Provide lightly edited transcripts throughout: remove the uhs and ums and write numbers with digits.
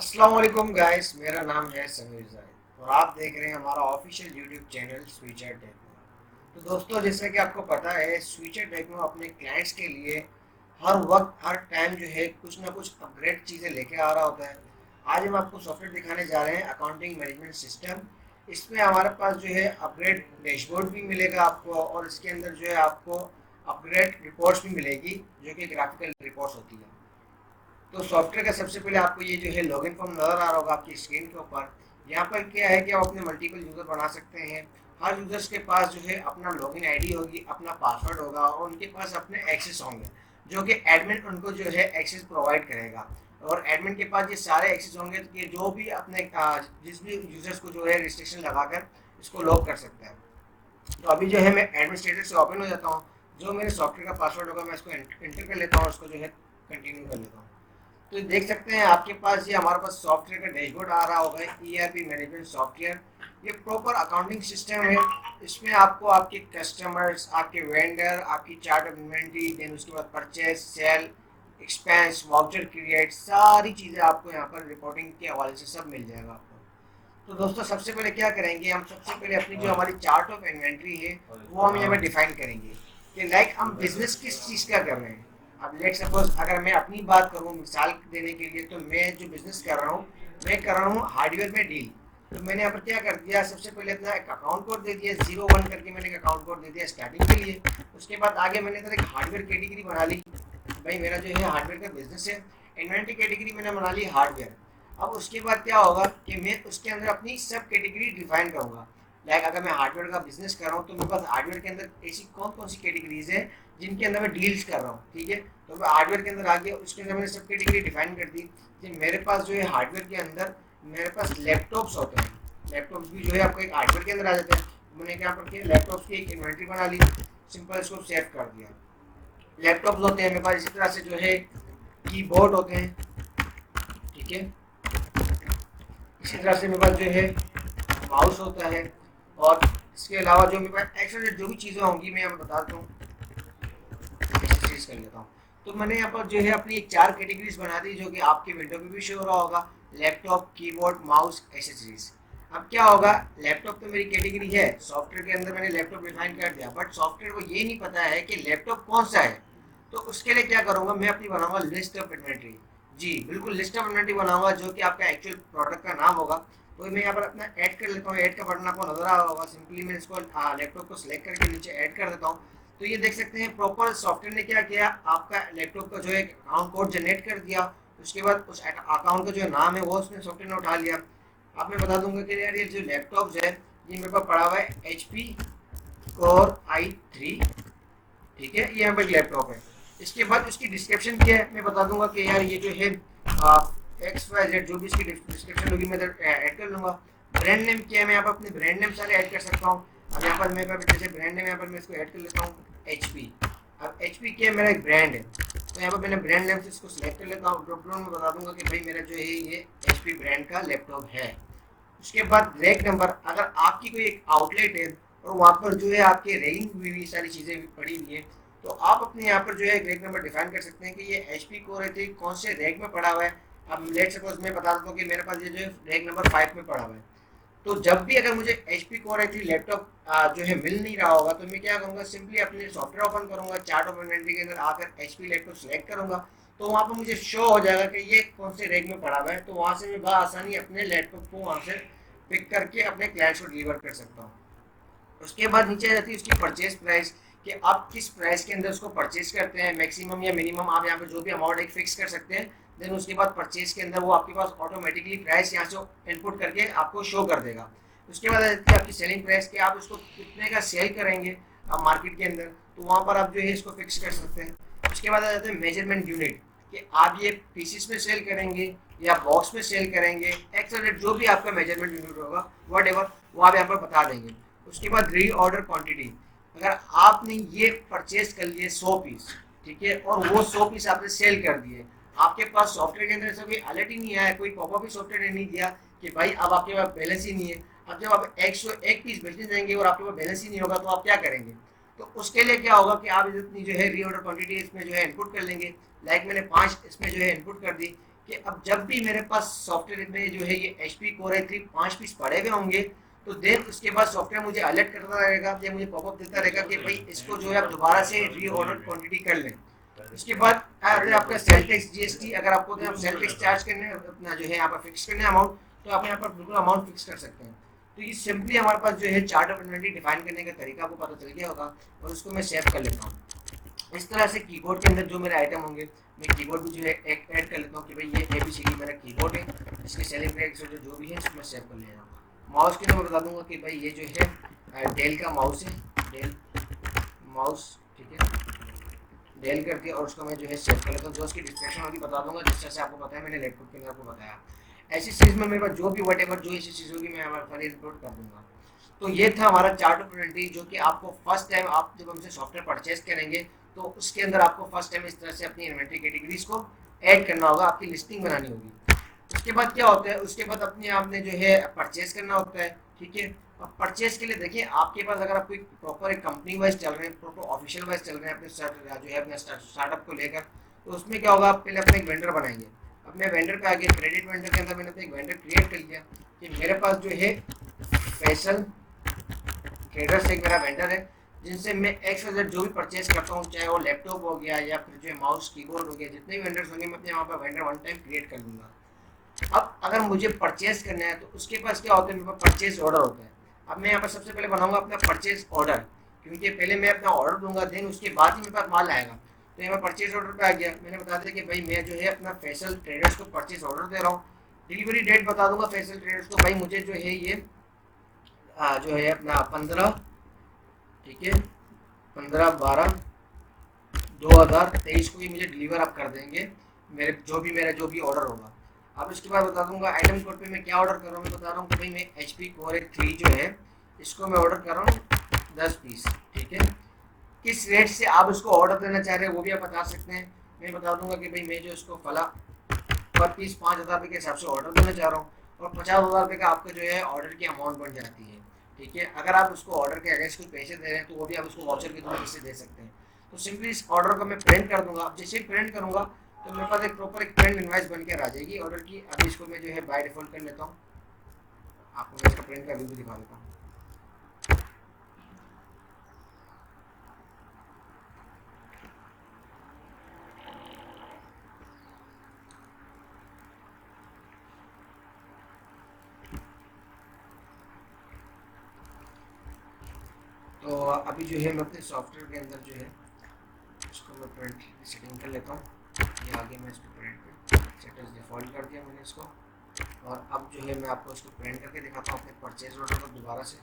अस्सलाम वालेकुम गाइस, मेरा नाम है समीर जाहिद और आप देख रहे हैं हमारा official YouTube channel Switcher Techno. तो दोस्तों, जैसे कि आपको पता है, स्विचर टेक्नो अपने क्लाइंट्स के लिए हर वक्त हर टाइम जो है कुछ ना कुछ अपग्रेड चीज़ें लेके आ रहा होता है। आज हम आपको सॉफ्टवेयर दिखाने जा रहे हैं अकाउंटिंग मैनेजमेंट सिस्टम। इसमें हमारे पास जो है अपग्रेड डैशबोर्ड भी मिलेगा आपको, और इसके अंदर जो है आपको अपग्रेड रिपोर्ट्स भी मिलेगी जो कि ग्राफिकल रिपोर्ट्स होती है। तो सॉफ्टवेयर का सबसे पहले आपको ये जो है लॉगिन फॉर्म नजर आ रहा होगा आपकी स्क्रीन के ऊपर। यहाँ पर क्या है कि आप अपने मल्टीपल यूजर बना सकते हैं। हर यूजर्स के पास जो है अपना लॉगिन आईडी होगी, अपना पासवर्ड होगा और उनके पास अपने एक्सेस होंगे जो कि एडमिन उनको जो है एक्सेस प्रोवाइड करेगा। और एडमिन के पास ये सारे एक्सेस होंगे कि जो भी अपने जिस भी यूजर्स को जो है रिस्ट्रिक्शन लगाकर इसको लॉक कर सकते हैं। तो अभी जो है मैं एडमिनिस्ट्रेटर से ओपन हो जाता हूँ। जो मेरे सॉफ्टवेयर का पासवर्ड होगा मैं इसको एंटर कर लेता हूँ, उसको जो है कंटिन्यू कर लेता हूँ। तो देख सकते हैं आपके पास ये हमारे पास सॉफ्टवेयर का डैशबोर्ड आ रहा होगा, ईआरपी मैनेजमेंट सॉफ्टवेयर। ये प्रॉपर अकाउंटिंग सिस्टम है। इसमें आपको आपके कस्टमर्स, आपके वेंडर, आपकी चार्ट ऑफ इन्वेंट्री, देन उसके बाद purchase, sale, expense, voucher create, सारी चीज़ें आपको यहाँ पर रिपोर्टिंग के हवाले से सब मिल जाएगा आपको। तो दोस्तों, सबसे पहले क्या करेंगे, हम सबसे पहले अपनी जो हमारी चार्ट ऑफ इन्वेंट्री है वो हम यहाँ पर डिफाइन करेंगे कि लाइक हम बिजनेस किस चीज़ का कर रहे हैं। अब लेट सपोज अगर मैं अपनी बात करूँ मिसाल देने के लिए, तो मैं जो बिजनेस कर रहा हूँ, मैं कर रहा हूँ हार्डवेयर में डील। तो मैंने यहाँ पर क्या कर दिया, सबसे पहले अपना एक अकाउंट कोड दे दिया 01 करके, मैंने एक अकाउंट कोड दे दिया स्टार्टिंग के लिए। उसके बाद आगे मैंने इधर एक हार्डवेयर कैटेगरी बना ली। भाई मेरा जो है हार्डवेयर का बिजनेस है। इन्वेंट्री कैटेगरी मैंने बना ली हार्डवेयर। अब उसके बाद क्या होगा कि मैं उसके अंदर अपनी सब कैटेगरी डिफाइन करूंगा। लाइक अगर मैं हार्डवेयर का बिजनेस कर रहा हूँ तो मेरे पास हार्डवेयर के अंदर ऐसी कौन कौन सी कैटेगरीज है जिनके अंदर मैं डील्स कर रहा हूँ। ठीक है, तो मैं हार्डवेयर के अंदर आ गया, उसके अंदर मैंने सब कैटेगरी डिफाइन कर दी कि मेरे पास जो है हार्डवेयर के अंदर मेरे पास लैपटॉप्स होते हैं। लैपटॉप्स भी जो है आपको एक हार्डवेयर के अंदर आ जाते हैं। मैंने क्या पर किया, लैपटॉप्स की एक इन्वेंट्री बना ली, सिंपल इसको सेव कर दिया। लैपटॉप्स होते हैं मेरे पास, इसी तरह से जो है कीबोर्ड होते हैं। ठीक है, इसी तरह से मेरे पास जो है माउस होता है। और इसके अलावा जो मेरे पास एक्स्ट्रा जो भी चीज़ें होंगी मैं यहाँ पर बताता हूँ, एक्सरसाइज कर लेता हूँ। तो मैंने यहाँ पर जो है अपनी एक 4 कैटेगरीज बना दी जो कि आपके विंडो पे भी शो हो रहा होगा, लैपटॉप, कीबोर्ड, माउस, एक्सेसरीज। अब क्या होगा, लैपटॉप तो मेरी कैटेगरी है, सॉफ्टवेयर के अंदर मैंने लैपटॉप डिफाइन कर दिया, बट सॉफ्टवेयर को ये नहीं पता है कि लैपटॉप कौन सा है। तो उसके लिए क्या करूँगा, मैं अपनी बनाऊंगा लिस्ट ऑफ इन्वेंट्री। जी बिल्कुल, लिस्ट ऑफ इन्वेंट्री बनाऊंगा जो कि आपका एक्चुअल प्रोडक्ट का नाम होगा। तो मैं यहाँ पर अपना ऐड कर लेता हूँ, ऐड का बटन आपको नजर आ रहा होगा, सिंपली मैं इसको लैपटॉप को सिलेक्ट करके नीचे ऐड कर देता हूँ। तो ये देख सकते हैं प्रॉपर सॉफ्टवेयर ने क्या किया, आपका लैपटॉप का जो है अकाउंट कोड जनरेट कर दिया। उसके बाद उस अकाउंट का जो नाम है वो उसने सॉफ्टवेयर ने उठा लिया। अब मैं बता दूंगा कि यार ये जो लैपटॉप है ये मेरे पास पड़ा हुआ है HP Core i3। ठीक है, ये यहाँ पर लैपटॉप है। इसके बाद उसकी डिस्क्रिप्शन क्या है मैं बता दूंगा कि यार ये जो है XYZ जो भी इसकी डिस्क्रिप्शन होगी मैं ऐड कर लूंगा। ब्रांड नेम क्या है, मैं यहाँ पर अपने ब्रांड नेम सारे ऐड कर सकता हूँ। अब यहाँ पर मेरे पास जैसे ब्रांड नेम यहाँ पर मैं इसको ऐड कर लेता हूँ HP। अब HP क्या है, मेरा एक ब्रांड है, तो यहाँ पर मैंने ब्रांड नेम से इसको सिलेक्ट कर लेता हूँ। ड्रॉप डाउन में बता दूंगा कि भाई मेरा जो है ये HP ब्रांड का लैपटॉप है। उसके बाद रैक नंबर, अगर आपकी कोई एक आउटलेट है और वहाँ पर जो है आपके रैगिंग हुई हुई सारी चीज़ें पड़ी हुई है, तो आप अपने यहाँ पर जो है रैक नंबर डिफाइन कर सकते हैं कि ये HP कोर है कौन से रैक में पड़ा हुआ है। अब लेट सपोज मैं बता देता हूँ कि मेरे पास ये जो है रैक नंबर 5 में पड़ा हुआ है। तो जब भी अगर मुझे HP कोर i3 लैपटॉप जो है मिल नहीं रहा होगा तो मैं क्या करूँगा, सिंपली अपने सॉफ्टवेयर ओपन करूँगा, चार्ट ऑफ इन्वेंट्री के अंदर आकर HP लैपटॉप सेलेक्ट करूँगा। तो वहाँ पर मुझे शो हो जाएगा कि ये कौन से रैक में पड़ा हुआ है। तो वहाँ से मैं आसानी अपने लैपटॉप को वहाँ से पिक करके अपने क्लाइंट्स को डिलीवर कर सकता हूँ। उसके बाद नीचे आ जाती है उसकी परचेज प्राइस कि आप किस प्राइस के अंदर उसको परचेज करते हैं, मैक्सिमम या मिनिमम आप यहाँ पे जो भी अमाउंट एक फिक्स कर सकते हैं। देन उसके बाद परचेज के अंदर वो आपके पास ऑटोमेटिकली प्राइस यहाँ से इनपुट करके आपको शो कर देगा। उसके बाद आ जाती है आपकी सेलिंग प्राइस कि आप उसको कितने का सेल करेंगे आप मार्केट के अंदर, तो वहाँ पर आप जो है इसको फिक्स कर सकते हैं। उसके बाद आ जाता है मेजरमेंट यूनिट कि आप ये पीसीस में सेल करेंगे या बॉक्स में सेल करेंगे, एक्स जो भी आपका मेजरमेंट यूनिट होगा वट एवर वो आप यहाँ पर बता देंगे। उसके बाद री ऑर्डर क्वान्टिटी, अगर आपने ये परचेज कर लिए 100 पीस, ठीक है, और वो 100 पीस आपने सेल कर दिए, आपके पास सॉफ्टवेयर के अंदर ऐसा कोई अलर्ट ही नहीं आया, कोई पॉपअप ही सॉफ्टवेयर ने नहीं दिया कि भाई अब आपके पास बैलेंस ही नहीं है। अब जब आप 101 पीस बेचने जाएंगे और आपके पास बैलेंस ही नहीं होगा तो आप क्या करेंगे। तो उसके लिए क्या होगा कि आप इतनी जो है री ऑर्डर क्वान्टिटी इसमें जो है इनपुट कर लेंगे। लाइक मैंने 5 इसमें जो है इनपुट कर दी कि अब जब भी मेरे पास सॉफ्टवेयर में जो है ये HP Core i3 5 पीस पड़े हुए होंगे, तो देन उसके बाद सॉफ्टवेयर मुझे अलर्ट करता रहेगा, या मुझे पॉपअप देता रहेगा कि भाई इसको जो है आप दोबारा से रीऑर्डर क्वांटिटी कर लें। उसके बाद अगर आपका सेल टैक्स GST, अगर आपको तो सेल टैक्स चार्ज करने अपना जो है यहाँ पर फिक्स करने अमाउंट, तो आप यहाँ पर बिल्कुल अमाउंट फिक्स कर सकते हैं। तो ये सिंपली हमारे पास जो है चार्ट ऑफ इन्वेंटरी डिफाइन करने का तरीका आपको पता चल गया होगा, और उसको मैं सेव कर लेता हूँ। इस तरह से कीबोर्ड के अंदर जो मेरे आइटम होंगे, मैं कीबोर्ड भी जो है एक ऐड कर लेता हूँ कि भाई ये ABCD मेरा कीबोर्ड है, इसके सेलिंग प्राइस जो भी है इसको मैं सेव कर ले रहा हूँ। माउस के अंदर मैं बता दूंगा कि भाई ये जो है डेल का माउस है, डेल माउस, ठीक है, डेल करके, और उसको मैं जो है सेव कर लेता हूँ। जो उसकी डिस्क्रिप्शन होगी बता दूंगा, जिस तरह से आपको पता है मैंने लैपटॉप के अंदर आपको बताया। ऐसी चीज़ में मेरे पास जो भी वट एवर जो ऐसी चीज़ होगी मैं हमारे फाइल इंक्लूड कर दूंगा। तो ये था हमारा चार्ट ऑफ इन्वेंटरी, जो कि आपको फर्स्ट टाइम आप जब हमसे सॉफ्टवेयर परचेज करेंगे तो उसके अंदर आपको फर्स्ट टाइम इस तरह से अपनी इन्वेंटरी कैटेगरीज को ऐड करना होगा, आपकी लिस्टिंग बनानी होगी। उसके बाद क्या होता है, उसके बाद अपने आपने जो है परचेज करना होता है, ठीक है। अब परचेज के लिए देखिए, आपके पास अगर आप कोई प्रॉपर एक कंपनी वाइज चल रहे हैं, प्रॉपर ऑफिशियल वाइज चल रहे हैं अपने जो है अपने स्टार्टअप को लेकर, तो उसमें क्या होगा, आप पहले अपने एक वेंडर बनाएंगे। अब मैं वेंडर पे आ गया, क्रेडिट वेंडर के अंदर मैंने अपना एक वेंडर क्रिएट कर लिया कि मेरे पास जो है फैसल ट्रेडर्स एक मेरा वेंडर है, जिनसे मैं XYZ जो भी परचेज करता हूँ, चाहे वो लैपटॉप हो गया या फिर जो है माउस कीबोर्ड हो गया, जितने भी वेंडर्स होंगे मैं अपने वहाँ पर वेंडर वन टाइम क्रिएट कर दूंगा। अब अगर मुझे परचेज करना है तो उसके पास क्या होता है, मेरे पास परचेज ऑर्डर होता है। अब मैं यहाँ पर सबसे पहले बनाऊंगा अपना परचेज ऑर्डर, क्योंकि पहले मैं अपना ऑर्डर दूंगा, देन उसके बाद ही मेरे पास माल आएगा। तो यहाँ पर परचेज ऑर्डर पे आ गया, मैंने बता दिया कि भाई मैं जो है अपना फैसल ट्रेडर्स को परचेज ऑर्डर दे रहा हूँ। डिलीवरी डेट बता दूंगा फैसल ट्रेडर्स को, भाई मुझे जो है ये जो है अपना 15, ठीक है, 15/12/2023 को ही मुझे डिलीवर आप कर देंगे, मेरा जो भी ऑर्डर होगा। अब इसके बाद बता दूंगा आइटम कोड पे मैं क्या ऑर्डर कर रहा हूँ। मैं बता रहा हूँ कि भाई मैं HP Core i3 जो है इसको मैं ऑर्डर कर रहा हूँ 10 पीस, ठीक है। किस रेट से आप इसको ऑर्डर देना चाह रहे हैं वो भी आप बता सकते हैं। मैं बता दूंगा कि भाई मैं जो इसको फला पर पीस 5,000 रुपये के हिसाब से ऑर्डर देना चाह रहा हूँ, और 50,000 रुपये का आपका जो है ऑर्डर की अमाउंट बन जाती है, ठीक है। अगर आप उसको ऑर्डर के अगेंस्ट कुछ पैसे दे रहे हैं तो वो भी आप उसको वाउचर के थ्रू पैसे दे सकते हैं। तो सिंपली इस ऑर्डर को मैं प्रिंट कर दूंगा। अब जैसे ही प्रिंट करूंगा तो मेरे पास एक प्रॉपर एक प्रिंट इनवॉइस बनकर आ जाएगी ऑर्डर की। अभी इसको मैं जो है बाय डिफॉल्ट कर लेता हूँ, आपको मैं इसका प्रिंट का व्यू भी दिखा देता हूँ। तो अभी जो है मैं अपने सॉफ्टवेयर के अंदर जो है इसको मैं प्रिंट सेटिंग कर लेता हूँ। ये आगे मैं इसको प्रिंट पे सेट एज डिफॉल्ट कर दिया मैंने इसको, और अब जो है मैं आपको इसको प्रिंट करके दिखाता हूँ अपने परचेज ऑर्डर को दोबारा से।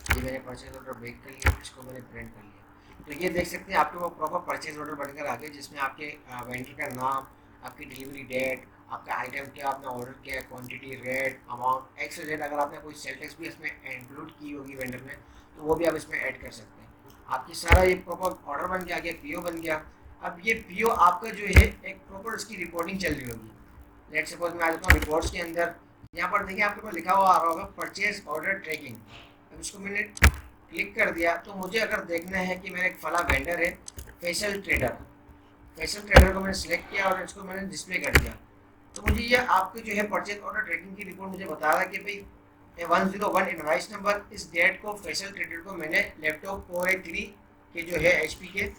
ये मैंने परचेज ऑर्डर ब्रेक कर लिया, इसको मैंने प्रिंट कर लिया। तो ये देख सकते हैं आपके वो प्रॉपर परचेज ऑर्डर बनकर आ गया, जिसमें आपके वेंडर का नाम, आपकी डिलीवरी डेट, आपका आइटम क्या, आपने ऑर्डर किया, क्वांटिटी, रेट, अमाउंट, XYZ। अगर आपने कोई सेल टैक्स भी इसमें इंक्लूड की होगी वेंडर ने तो वो भी आप इसमें ऐड कर सकते हैं। आपकी सारा ये प्रॉपर ऑर्डर बन गया, PO बन गया। अब ये PO आपका जो है एक प्रॉपर इसकी रिपोर्टिंग चल रही होगी। लेट सपोज मैं आ जाता हूँ रिपोर्ट्स के अंदर, यहाँ पर देखिए आपके पास लिखा हुआ आ रहा होगा परचेज ऑर्डर ट्रैकिंग। अब इसको मैंने क्लिक कर दिया तो मुझे अगर देखना है कि मेरा एक फला वेंडर है फैसल ट्रेडर को मैंने सिलेक्ट किया और इसको मैंने डिस्प्ले कर दिया, तो मुझे ये आपके जो है परचेज ऑर्डर ट्रैकिंग की रिपोर्ट मुझे बता रहा है कि भाई 101 इनवाइस नंबर, इस डेट को फैसल ट्रेडर को मैंने लैपटॉप Core i3 के जो है HP के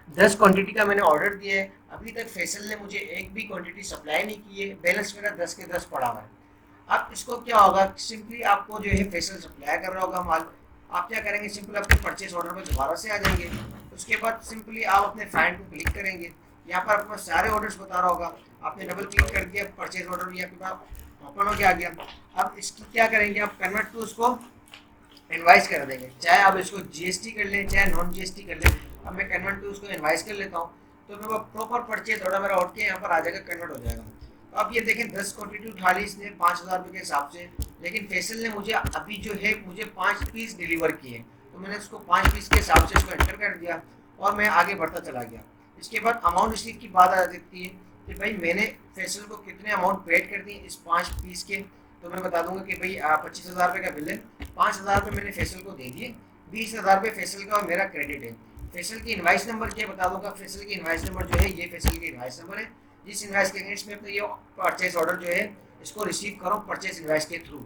10 क्वांटिटी का मैंने ऑर्डर दिया है। अभी तक फैसल ने मुझे एक भी क्वांटिटी सप्लाई नहीं की है, बैलेंस मेरा 10 के 10 पड़ा हुआ है। अब इसको क्या होगा, सिंपली आपको जो है फैसल सप्लाई कर रहा होगा माल, आप क्या करेंगे, सिंपल अपने परचेज ऑर्डर में दोबारा से आ जाएंगे। उसके बाद सिंपली आप अपने फाइंड को क्लिक करेंगे, यहाँ पर आपको सारे ऑर्डर्स बता रहा होगा, आपने डबल क्लिक कर दिया, परचेज ऑर्डर भी आपके पास ओपन हो गया आ गया। अब इसकी क्या करेंगे, आप कन्वर्ट टू उसको इनवाइस कर देंगे, चाहे आप इसको GST कर लें चाहे नॉन GST कर लें। अब मैं कन्वर्ट टू उसको इनवाइस कर लेता हूँ, तो मेरा प्रॉपर परचेज ऑर्डर मेरा उठ के यहाँ पर आ जाएगा, कन्वर्ट हो जाएगा। तो अब ये देखें 10 क्वान्टिटी उठा ली इसने 5,000 रुपये के हिसाब से, लेकिन फैसल ने मुझे अभी जो है मुझे 5 पीस डिलीवर किए, तो मैंने उसको 5 पीस के हिसाब से उसको एंटर कर दिया और मैं आगे बढ़ता चला गया। इसके बाद अमाउंट रिसीट की बात आ सकती है कि भाई मैंने फैसल को कितने अमाउंट पेड कर दी इस 5 पीस के, तो मैं बता दूंगा कि भाई 25,000 रुपये का बिल है, 5,000 रुपये मैंने फैसल को दे दिए, 20,000 रुपये फैसल का और मेरा क्रेडिट है। फैसल की इनवाइस नंबर क्या बता दूंगा, फैसल की इनवाइस नंबर जो है ये फैसल की इनवाइस नंबर है, जिस इनवॉइस के अगेंस्ट में अपने ये परचेज ऑर्डर जो है इसको रिसीव करूँ परचेज इनवॉइस के थ्रू।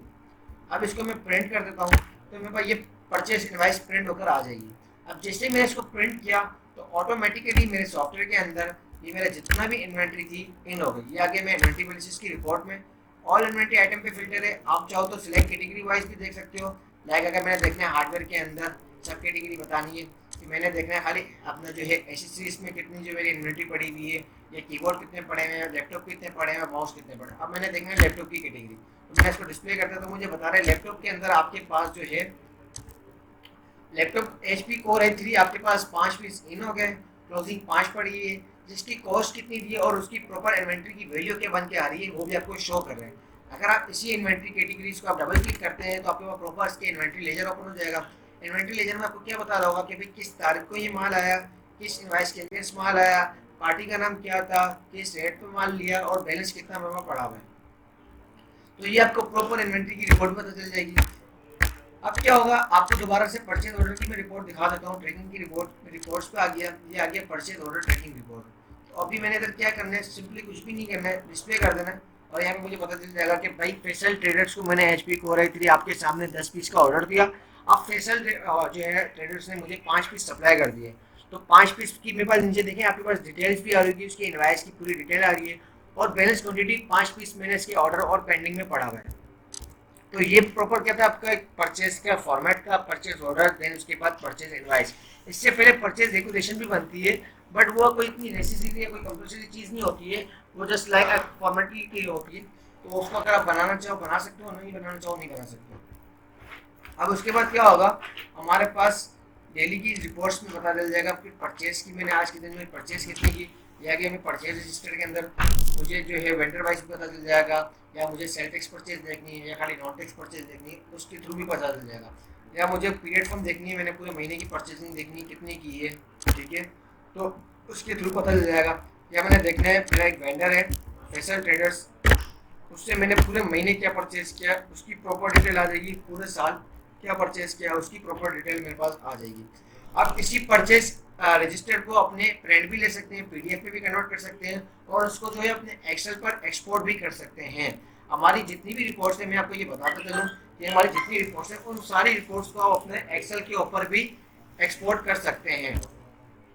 अब इसको मैं प्रिंट कर देता हूँ, तो मेरे पास ये परचेज इनवॉइस प्रिंट होकर आ जाएगी। अब जैसे मैंने इसको प्रिंट किया तो ऑटोमेटिकली मेरे सॉफ्टवेयर के अंदर ये मेरा जितना भी इन्वेंट्री थी इन हो गई। ये आगे मैं इन्वेंट्री एनालिसिस की रिपोर्ट में ऑल इन्वेंट्री आइटम पे फिल्टर है। आप चाहो तो सिलेक्ट कैटेगरी वाइज भी देख सकते हो। लाइक अगर मैंने देखना है हार्डवेयर के अंदर सब कैटेगरी बतानी है कि मैंने देखना है खाली अपना जो है एसेसरीज में कितनी जो मेरी इन्वेंट्री पड़ी हुई है, या कीबोर्ड कितने पड़े हुए हैं, लैपटॉप कितने पड़े हैं, माउस कितने पड़े। अब मैंने देखना है लैपटॉप की कैटेगरी, तो मैं इसको डिस्प्ले करता तो मुझे बता रहा है लैपटॉप के अंदर आपके पास जो है लैपटॉप HP कोर i3 आपके पास 5 पीस इन हो गए, क्लोजिंग 5 पड़ी हुई है, जिसकी कॉस्ट कितनी दी है और उसकी प्रॉपर इन्वेंट्री की वैल्यू क्या बन के आ रही है वो भी आपको शो कर रहे हैं। अगर आप इसी इन्वेंट्री कैटेगरीज को आप डबल क्लिक करते हैं तो आपके पास प्रॉपर इसके इन्वेंट्री लेजर ओपन हो जाएगा। इन्वेंट्री लेजर में आपको क्या बता रहा होगा कि भाई किस तारीख को ये माल आया, किस इनवॉइस के अगेंस्ट माल आया, पार्टी का नाम क्या था, किस रेट पे माल लिया और बैलेंस कितना मेरे पास पड़ा हुआ है। तो ये आपको प्रॉपर इन्वेंट्री की रिपोर्ट पता चल जाएगी। अब क्या होगा, आपको दोबारा से परचेज ऑर्डर की मैं रिपोर्ट दिखा देता हूँ। ट्रैकिंग की रिपोर्ट रिपोर्ट्स पे आ गया, ये आ गया परचेज ऑर्डर ट्रैकिंग रिपोर्ट। तो अभी मैंने इधर क्या करना है, सिंपली कुछ भी नहीं करना है, डिस्प्ले कर देना है और यहाँ पे मुझे पता चल जाएगा कि भाई फैसल ट्रेडर्स को मैंने HP कोर i3 आपके सामने 10 पीस का ऑर्डर दिया। अब फैसल जो है ट्रेडर्स ने मुझे 5 पीस सप्लाई कर दिए। तो 5 पीस की मेरे पास नीचे देखें आपके पास डिटेल्स भी आ रही है, उसकी इनवॉइस की पूरी डिटेल आ रही है और बैलेंस क्वांटिटी 5 पीस मैंने इसके ऑर्डर और पेंडिंग में पड़ा हुआ है। तो ये प्रॉपर क्या था आपका एक परचेज का फॉर्मेट का, परचेज ऑर्डर, देन उसके बाद परचेज इनवॉइस। इससे पहले परचेज रेगुलेशन भी बनती है, बट वो कोई इतनी नेसेसरी या कोई कंपल्सरी चीज़ नहीं होती है, वो जस्ट लाइक फॉर्मेलिटी के लिए होती है। तो उसको अगर आप बनाना चाहो बना सकते हो, नहीं बनाना चाहो नहीं बना सकते हो। अब उसके बाद क्या होगा, हमारे पास डेली की रिपोर्ट्स में पता चल जाएगा कि परचेज की मैंने आज के दिन में परचेज कितनी की, या कि हमें परचेज रजिस्टर के अंदर मुझे जो है वेंडर वाइज पता चल जाएगा, या मुझे सेल टैक्स परचेज देखनी है या खाली नॉन टैक्स परचेज देखनी है उसके थ्रू भी पता चल जाएगा, या मुझे पीरियड फॉर्म देखनी है, मैंने पूरे महीने की परचेजिंग देखनी है कितनी की है, ठीक है, तो उसके थ्रू पता चल जाएगा। या मैंने देखना है मेरा एक वेंडर है फैसल ट्रेडर्स, उससे मैंने पूरे महीने क्या परचेज किया उसकी प्रॉपर डिटेल आ जाएगी, पूरे साल क्या परचेज किया उसकी प्रॉपर डिटेल मेरे पास आ जाएगी। आप किसी परचेज रजिस्टर को अपने प्रिंट भी ले सकते हैं, PDF पे भी कन्वर्ट कर सकते हैं और उसको जो है अपने एक्सेल पर एक्सपोर्ट भी कर सकते हैं। हमारी जितनी भी रिपोर्ट्स है, मैं आपको ये बताता चलूँ कि हमारी जितनी रिपोर्ट्स हैं उन सारी रिपोर्ट्स को आप अपने एक्सेल के ऊपर भी एक्सपोर्ट कर सकते हैं।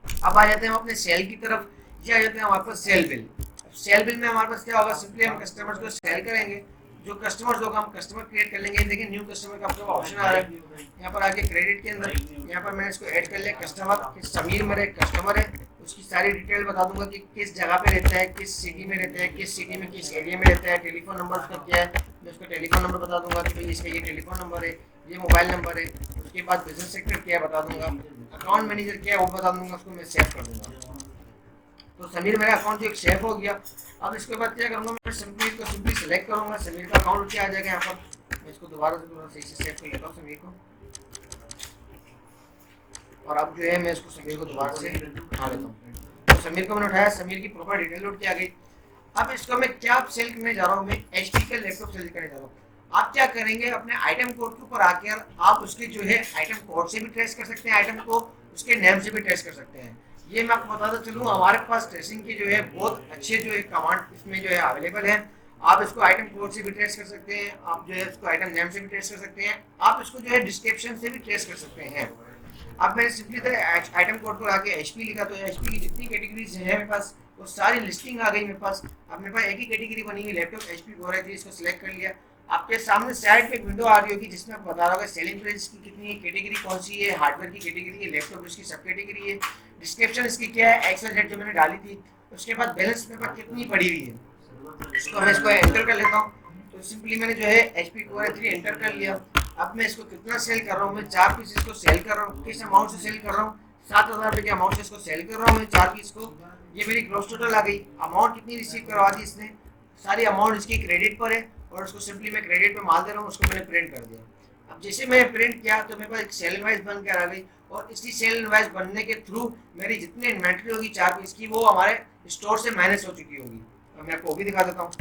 अब आ जाते हैं हम अपने सेल की तरफ। ये आ जाते हैं हमारे पास सेल बिल। सेल बिल में हमारे पास क्या होगा, सिंपली हम कस्टमर्स को सेल करेंगे, जो कस्टमर्स होगा हम कस्टमर क्रिएट कर लेंगे। देखिए न्यू कस्टमर का आपको ऑप्शन आ रहा है यहाँ पर आके क्रेडिट के अंदर, यहाँ पर मैंने इसको ऐड कर लिया कस्टमर। समीर मेरा एक कस्टमर है, उसकी सारी डिटेल बता दूंगा कि किस जगह पे रहता है, किस सिटी में रहता है, किस सिटी में किस एरिया में रहता है, टेलीफोन नंबर उसका क्या है, मैं उसका टेलीफोन नंबर बता दूंगा कि भाई इसका ये टेलीफोन नंबर है, ये मोबाइल नंबर है। उसके बाद बिजनेस सेक्टर क्या है बता दूंगा, अकाउंट मैनेजर क्या है वो बता दूंगा, उसको मैं सेव कर दूंगा। तो समीर मेरा अकाउंट जो एक सेव हो गया। अब इसके बाद क्या करूँगा, मैं सिंपली सेलेक्ट करूँगा, समीर का अकाउंट क्या आ जाएगा यहाँ पर। मैं इसको दोबारा से थोड़ा सही से सेव कर लेता हूँ समीर को, और अब जो है मैं इसको समीर को दोबारा से उठा लेता हूँ। तो समीर को मैंने उठाया, समीर की प्रॉपर डिटेल उठ के आ गई। अब इसको मैं क्या सेल करने जा रहा हूँ, मैं HP का लैपटॉप सेल करने जा रहा हूँ। आप क्या करेंगे, अपने आइटम कोड के ऊपर आकर आप उसके जो है आइटम कोड से भी ट्रेस कर सकते हैं, आइटम को उसके नेम से भी ट्रेस कर सकते हैं। ये मैं आपको बताता चलूँ, हमारे पास ट्रेसिंग की जो है बहुत अच्छे जो है कमांड इसमें जो है अवेलेबल है। आप इसको आइटम कोड से भी ट्रेस कर सकते हैं, आप जो है इसको आइटम नेम से भी ट्रेस कर सकते हैं, आप इसको जो है डिस्क्रिप्शन से भी ट्रेस कर सकते हैं। अब मैंने सिंपली आइटम कोड पर आके HP लिखा, तो HP की जितनी कैटेगरीज है मेरे पास वो सारी लिस्टिंग आ गई मेरे पास। अब मेरे पास एक ही कैटेगरी बनी हुई लैपटॉप HP कोर i3, इसको सिलेक्ट कर लिया। आपके सामने साइड पे एक विंडो आ रही होगी जिसमें आपको बता रहा होगा सेलिंग प्राइस की कितनी है, कैटेगरी कौन सी है, हार्डवेयर की कैटेगरी है, लैपटॉप इसकी सब कैटेगरी है, डिस्क्रिप्शन इसकी क्या है, XYZ जो मैंने डाली थी, उसके बाद बैलेंस मेरे पास कितनी पड़ी हुई है, इसको मैं इसको एंटर कर लेता हूँ। तो सिंपली मैंने जो है HP कोर i3 एंटर कर लिया। अब मैं इसको कितना सेल कर रहा हूँ, मैं 4 पीस इसको सेल कर रहा हूँ। किस अमाउंट से सेल कर रहा हूँ, 7,000 रुपये के अमाउंट से इसको सेल कर रहा हूँ मैं 4 पीस को। ये मेरी ग्रॉस टोटल आ गई। अमाउंट कितनी रिसीव करवा दी इसने, सारी अमाउंट इसकी क्रेडिट पर है और उसको सिंपली मैं क्रेडिट पे माल दे रहा हूँ, उसको मैंने प्रिंट कर दिया। अब जैसे मैंने प्रिंट किया तो मेरे पास एक सेल इनवॉइस बन कर आ गई, और इसी सेल इनवॉइस बनने के थ्रू मेरी जितनी इन्वेंट्री होगी 4 पीस की वो हमारे स्टोर से माइनस हो चुकी होगी। अब मैं आपको वो भी दिखा देता हूँ।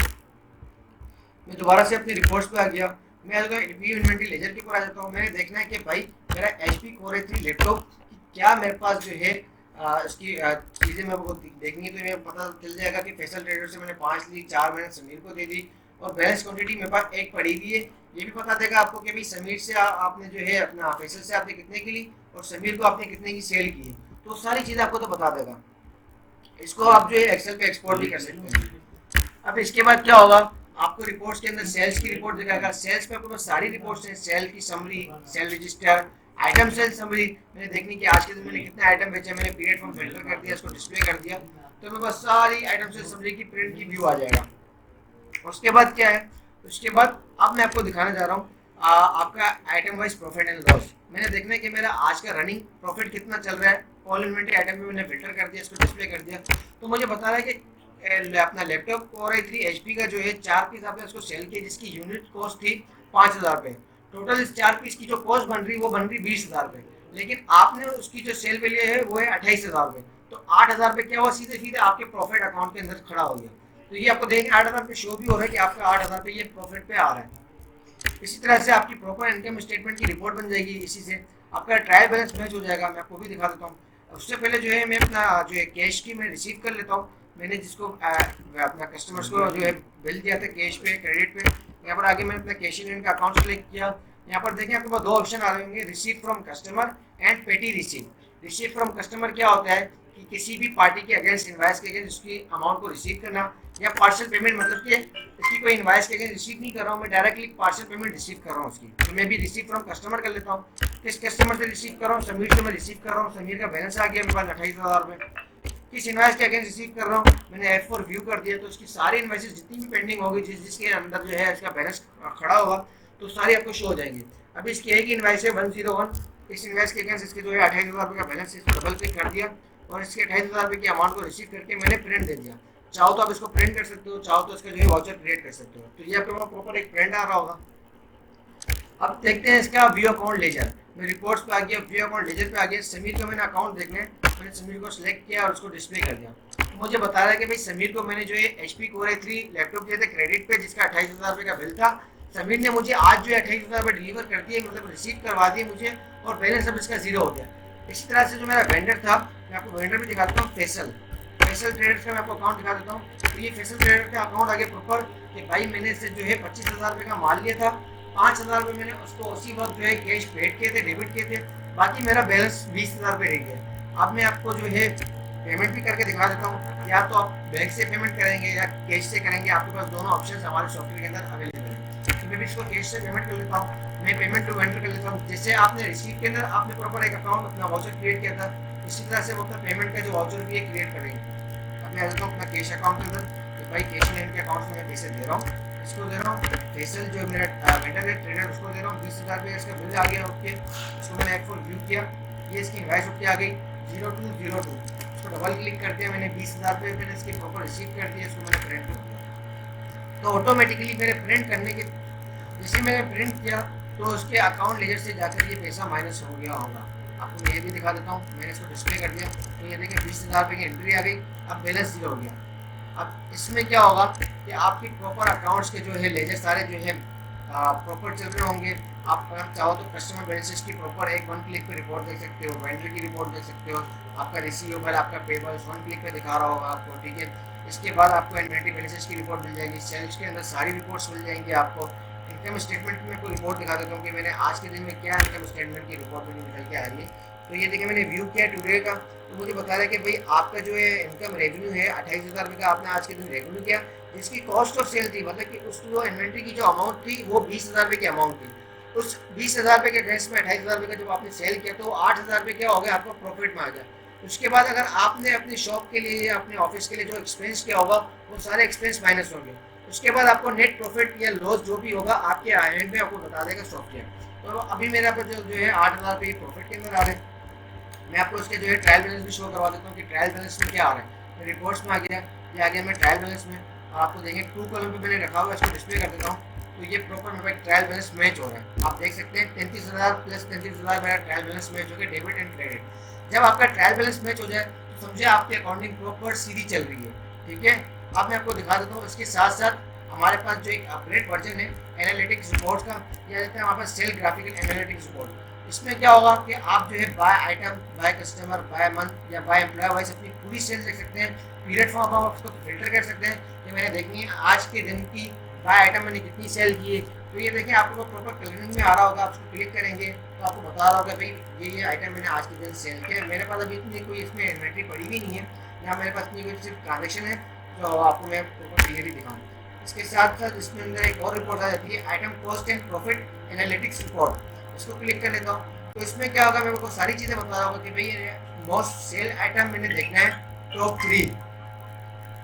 मैं दोबारा से अपनी रिपोर्ट्स पे आ गया, मैं व्यू इन्वेंट्री लेजर के ऊपर आ जाता हूँ। मैंने देखना है कि भाई मेरा HP कोर i3 लैपटॉप क्या मेरे पास जो है इसकी चीज़ें मेरे को देखनी, तो मेरे पता चल जाएगा कि फैसल ट्रेडर से मैंने 5 ली, 4 मैंने समीर को दे दी और बैलेंस क्वांटिटी मेरे पास एक पड़ी हुई है। ये भी पता देगा आपको कि भाई समीर से आपने जो है अपना फैसल से आपने कितने की ली और समीर को आपने कितने की सेल की है, तो सारी चीज़ें आपको तो बता देगा। इसको आप जो है एक्सेल पे एक्सपोर्ट भी कर सकते हैं। अब इसके बाद क्या होगा, आपको रिपोर्ट्स के अंदर सेल्स की रिपोर्ट दिखाएगा। सेल्स पे आपके पास सारी रिपोर्ट्स हैं, सेल की summary, sale register, item sale summary. मैंने देखनी कि आज के दिन मैंने कितने आइटम बेचे, मैंने पीरियड फॉर्म फिल्टर कर दिया, इसको डिस्प्ले कर दिया, तो मेरे पास सारी आइटम सेल समरी की प्रिंट की व्यू आ जाएगा। उसके बाद क्या है, उसके बाद अब मैं आपको दिखाने जा रहा हूँ आपका item wise profit and loss. मैंने देखना है कि मेरा आज का रनिंग प्रॉफिट कितना चल रहा है। ऑल इन्वेंटरी आइटम में मैंने फिल्टर कर दिया, इसको डिस्प्ले कर दिया, तो मुझे बता रहा है कि अपना लैपटॉप Core i3 HP का जो है 4 पीस आपने उसको सेल किया, जिसकी यूनिट कॉस्ट थी 5000 रुपये। टोटल इस 4 पीस की जो कॉस्ट बन रही वो बन रही 20000 रुपये, लेकिन आपने उसकी जो सेल वैल्यू है वो है 28000 रुपये। तो 8000 रुपये क्या हुआ, सीधे सीधे आपके प्रॉफिट अकाउंट के अंदर खड़ा हो गया। तो ये आपको देखेंगे 8000 रुपये शो भी हो रहा है कि आपका 8000 रुपये ये प्रॉफिट पे आ रहा है। इसी तरह से आपकी प्रॉपर इनकम स्टेटमेंट की रिपोर्ट बन जाएगी। इसी से आपका ट्रायल बैलेंस मैच हो जाएगा। मैं आपको भी दिखा देता हूँ। उससे पहले जो है मैं अपना जो है कैश की मैं रिसीव कर लेता हूँ। मैंने जिसको अपना कस्टमर्स को जो है बिल दिया था कैश पे, क्रेडिट पे, यहाँ पर आगे मैंने अपना कैश इन का अकाउंट सेलेक्ट किया। यहाँ पर देखें आपके पास दो ऑप्शन आ रहे होंगे, रिसीव फ्रॉम कस्टमर एंड पेटी रिसीव। रिसीव फ्रॉम कस्टमर क्या होता है कि किसी भी पार्टी के अगेंस्ट इनवाइस के अगेंस्ट उसकी अमाउंट को रिसीव करना, या पार्शियल पेमेंट मतलब कि इसकी कोई इनवाइस के अगेंस्ट रिसीव नहीं कर रहा हूँ, मैं डायरेक्टली पार्शियल पेमेंट रिसीव कर रहा हूँ उसकी। तो मैं भी रिसीव फ्रॉम कस्टमर कर लेता हूँ। किस कस्टमर से रिसीव कर रहा हूँ, समीर से मैं रिसीव कर रहा हूँ। समीर का बैलेंस आ गया मेरे पास 28000 रुपये। किस इनवाइस के अगेंस्ट रिसीव कर रहा हूँ, मैंने F4 व्यू कर दिया, तो उसकी सारी इनवाइसेस जितनी भी पेंडिंग होगी, जिसके अंदर जो है इसका बैलेंस खड़ा होगा, तो सारी आपको शो हो जाएंगे। अभी इसकी एक इनवाइस है 101, इस इनवाइस के अगेंस्ट इसके जो है 28000 रुपये का बैलेंस, इसको डबल क्लिक कर दिया और इसके 28000 रुपये की अमाउंट को रिसीव करके मैंने प्रिंट दे दिया। चाहो तो आप इसको प्रिंट कर सकते हो, चाहो तो इसका जो है वाउचर क्रिएट कर सकते हो। तो ये आपके पास प्रॉपर एक प्रिंट आ रहा होगा। अब देखते हैं इसका व्यू अकाउंट लेजर। मैं रिपोर्ट्स पे आ गया, व्यू अकाउंट लेजर पे आ गया। समीर का मैंने अकाउंट देखना है, मैंने समीर को सिलेक्ट किया और उसको डिस्प्ले कर दिया। तो मुझे बता रहा है कि भाई समीर को मैंने जो है HP Core i3 लैपटॉप दिया था क्रेडिट पे, जिसका 28000 रुपये का बिल था। समीर ने मुझे आज जो है 28000 रुपये डिलीवर कर दिए, मतलब रिसीव करवा दिए मुझे, और बैलेंस अब इसका जीरो हो गया। इसी तरह से जो मेरा वेंडर था, मैं आपको वेंडर भी दिखाता हूँ, फैसल ट्रेडर्स का मैं आपको अकाउंट दिखा देता हूँ। तो ये फैसल ट्रेडर का अकाउंट आगे प्रॉपर कि भाई मैंने इससे जो है 25000 रुपये का माल लिया था, 5000 रुपये मैंने उसको उसी वक्त जो है कैश पेड किए थे, डेबिट किए थे, बाकी मेरा बैलेंस 20000 रुपये रह गया। अब मैं आपको जो है पेमेंट भी करके दिखा देता हूँ, या तो आप बैंक से पेमेंट करेंगे या कैश से करेंगे, आपके पास दोनों ऑप्शन हमारे सॉफ्टवेयर के अंदर अवेलेबल है। तो मैं भी इसको कैश से पेमेंट कर लेता हूँ। मैं पेमेंट टू वेंडर कर लेता हूँ। जैसे आपने रिसीव के अंदर आपने प्रॉपर एक अकाउंट अपना वाउचर क्रिएट किया था, इसी तरह से वो अपना पेमेंट का जो वाउचर भी है क्रिएट करेंगे। अब मैं आ जाता हूँ अपना कैश अकाउंट के अंदर, तो भाई कैश इन के अकाउंट में मैं पैसे दे रहा हूँ, इसको दे रहा हूँ। फैसल जो मेरा वेंडर है ट्रेडर, उसको दे रहा हूँ 20000 रुपये इसका बिल आ गया। ओके, इसको मैंने F4 व्यू किया, ये इसकी इनवाइस उठ के आ गई 0202, इसको डबल क्लिक कर दिया, मैंने 20000 रुपये मैंने इसकी प्रॉपर रिसीव कर दिया, इसको मैंने प्रिंट कर दिया। तो ऑटोमेटिकली मेरे प्रिंट करने के जैसे मैंने प्रिंट किया तो उसके अकाउंट लेजर से जाकर ये पैसा माइनस हो गया होगा। आपको मैं ये भी दिखा देता हूँ, मैंने इसको डिस्प्ले कर दिया, तो ये देखिए 20000 रुपये की एंट्री आ गई, अब बैलेंस जीरो हो गया। अब इसमें क्या होगा कि आपकी प्रॉपर अकाउंट्स के जो है लेजर सारे जो है प्रॉपर चल रहे होंगे। आप अगर चाहो तो कस्टमर बैलेंसेस की प्रॉपर एक वन क्लिक पे रिपोर्ट देख सकते हो, वेंडर की रिपोर्ट देख सकते हो, आपका रिसीवेबल, आपका पेबल्स वन क्लिक पे दिखा रहा होगा आपको, ठीक है। इसके बाद आपको इन्वेंटरी बैलेंसेस की रिपोर्ट मिल जाएगी, सेल्स के अंदर सारी रिपोर्ट्स मिल जाएंगी आपको। इनकम स्टेटमेंट में कोई रिपोर्ट दिखा देता हूँ कि मैंने आज के दिन में क्या इनकम स्टेटमेंट की रिपोर्ट मुझे निकल के आ रही है। तो ये देखिए मैंने व्यू किया टुडे का, तो मुझे बता रहा है कि भाई आपका जो है इनकम रेवेन्यू है 28000 रुपये का आपने आज के दिन रेवेन्यू किया, जिसकी कॉस्ट ऑफ सेल थी, मतलब कि उसकी जो इन्वेंट्री की जो अमाउंट थी वो 20000 रुपये की अमाउंट थी। उस 20000 रुपये के ड्रेस में 28000 रुपये का जब आपने सेल किया तो 8000 रुपये क्या हो गया, आपको प्रॉफिट में आ गया। उसके बाद अगर आपने अपनी शॉप के लिए या अपने ऑफिस के लिए जो एक्सपेंस किया होगा वो सारे एक्सपेंस माइनस होंगे। उसके बाद आपको नेट प्रॉफिट या लॉस जो भी होगा आपके एंड में आपको बता देगा सॉफ्टवेयर। तो अभी मेरे पर जो है 8000 रुपये प्रॉफिट के अंदर आ रहे हैं। मैं आपको इसके जो है ट्रायल बैलेंस भी शो करवा देता हूँ कि ट्रायल बैलेंस में क्या आ रहा है। मैं रिपोर्ट्स में आ गया, ये आ गया मैं ट्रायल बैलेंस में, और आपको देखेंगे 2 कॉलम पे मैंने रखा हुआ है, इसको डिस्प्ले कर देता हूँ। तो ये प्रॉपर मेरा ट्रायल बैलेंस मैच हो रहा है, आप देख सकते हैं 33000 प्लस 33000 मेरा ट्रायल बैलेंस मैच हो गया, डेबिट एंड क्रेडिट। जब आपका ट्रायल बैलेंस मैच हो जाए तो समझे आपकी अकाउंटिंग प्रॉपर सीधी चल रही है, ठीक है। अब मैं आपको दिखा देता हूँ इसके साथ साथ हमारे पास जो एक अपग्रेड वर्जन है एनालिटिक्स रिपोर्ट का, या कहते हैं हमारे पास सेल ग्राफिकल एनालिटिक्स रिपोर्ट। इसमें क्या होगा कि आप जो है by item, by customer, by month या बाय एम्प्लॉय वाइज अपनी पूरी सेल देख सकते हैं। पीरियड फॉर्म आप उसको फिल्टर कर सकते हैं कि मैंने देखनी है आज के दिन की बाय आइटम मैंने कितनी सेल की है। तो ये देखिए आपको प्रॉपर कलरिंग में आ रहा होगा, आप उसको क्लिक करेंगे तो आपको बता रहा होगा भाई ये आइटम मैंने आज के दिन सेल किया। मेरे पास अभी इतनी कोई इसमें इन्वेंट्री पड़ी भी नहीं है, यहाँ मेरे पास इतनी कोई सिर्फ ट्रांजेक्शन है जो आपको मैं प्रॉपर क्लियरली दिखाऊँ। इसके साथ साथ इसमें अंदर एक और रिपोर्ट आ जाती है, item cost and profit analytics report. इसको क्लिक कर लेता हूँ तो इसमें क्या होगा, मेरे को सारी चीज़ें बता रहा होगा कि भाई मोस्ट सेल आइटम मैंने देखना है टॉप 3,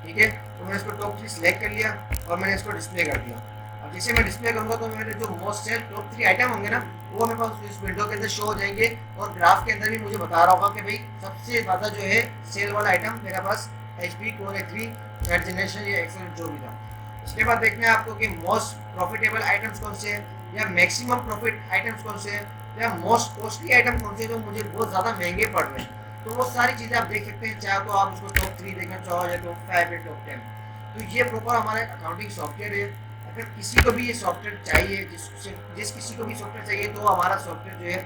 ठीक है। तो मैंने इसको टॉप 3 सिलेक्ट कर लिया और मैंने इसको डिस्प्ले कर दिया। अब जैसे मैं डिस्प्ले करूंगा तो मेरे जो मोस्ट सेल टॉप 3 आइटम होंगे ना वो मेरे पास इस विंडो के अंदर शो हो जाएंगे और ग्राफ के अंदर भी मुझे बता रहा होगा कि भाई सबसे ज़्यादा जो है सेल वाला आइटम मेरे पास HP core i3 third generation या एक्सेल जो भी था। उसके बाद देखना है आपको कि मोस्ट प्रॉफिटेबल आइटम्स कौन से हैं या मैक्सिमम प्रॉफिट आइटम्स कौन से हैं या मोस्ट कॉस्टली आइटम कौन से जो मुझे बहुत ज़्यादा महंगे पड़ रहे हैं। तो वो सारी चीज़ें आप देख सकते हैं, चाहे तो आप उसको टॉप 3 देखना चाहो या टॉप 5 या टॉप 10। तो ये प्रॉपर हमारा अकाउंटिंग सॉफ्टवेयर है। अगर किसी को भी ये सॉफ्टवेयर चाहिए, जिस किसी को भी सॉफ्टवेयर चाहिए तो हमारा सॉफ्टवेयर जो है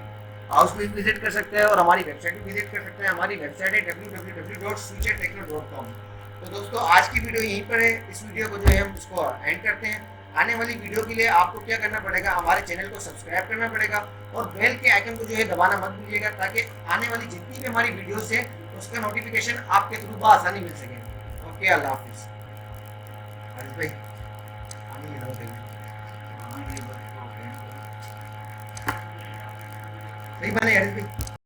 हाउस में विजिट कर सकते हैं और हमारी वेबसाइट भी विजिट कर सकते हैं। हमारी वेबसाइट है www.switchertechno.com। तो दोस्तों आज की वीडियो यहीं पर है। इस वीडियो को जो है हम इसको एंड करते हैं। आने वाली वीडियो के लिए आपको क्या करना पड़ेगा, हमारे चैनल को सब्सक्राइब करना पड़ेगा और बेल के आइकन को जो है दबाना मत भूलिएगा ताकि आने वाली जितनी भी हमारी वीडियोस है उसका नोटिफिकेशन आपके थ्रू बआसानी मिल सके। ओके, अल्लाह हाफिज़। हरीश भाई नहीं बने हरीश भाई।